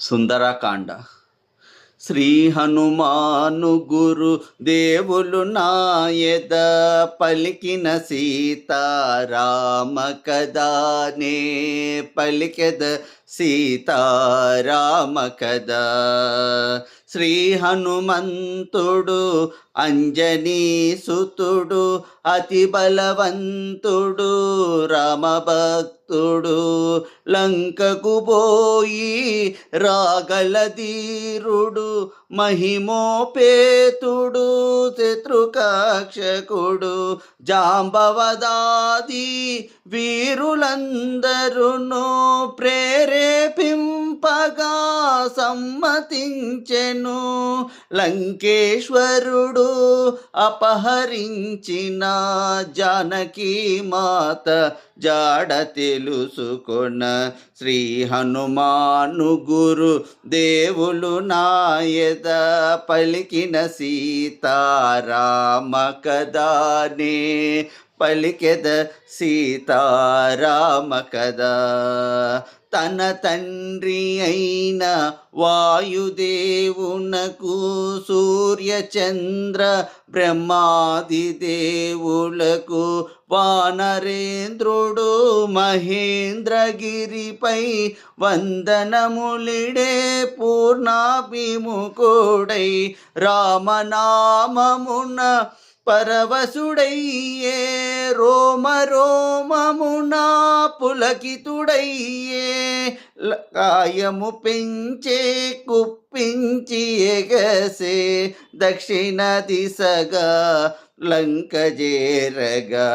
సుందరకాండ. శ్రీ హనుమాను గురు దేవులు నాయద పలికిన సీతారామ కదానే పలికెద సీతారామ కదా. శ్రీ హనుమంతుడు అంజనీ సుతుడు అతి బలవంతుడు రామభక్తుడు లంకకు పోయి రాగలధీరుడు మహిమోపేతుడు శత్రుకాక్షకుడు జాంబవదాది వీరులందరును ప్రేరేపింపగా సమ్మతించెను. లంకేశ్వరుడు అపహరించిన జానకీ మాత జాడ తెలుసుకొన శ్రీ హనుమాను గురు దేవులు నాయద పలికిన సీతారామ కదానే పలికెద సీతారామ కదా. తన తండ్రి అయిన వాయుదేవునకు సూర్యచంద్ర బ్రహ్మాది దేవులకు వానరేంద్రుడు మహేంద్రగిరిపై వందనములిడే పూర్ణాభిముఖుడై రామనామమున పరవశుడయ్యే రోమ రోమమునా పులకితుడయ్యే కాయము పెంచే కుప్పించి ఎగసే దక్షిణ దిశగా లంక చేరగా.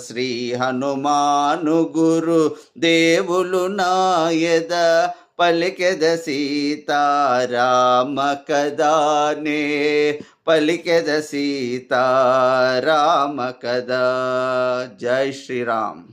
శ్రీ హనుమాను గురు దేవులు నాయద పలికెద సీతారామ కదానే పలికెద సీతారామ కదా. జై శ్రీరామ్.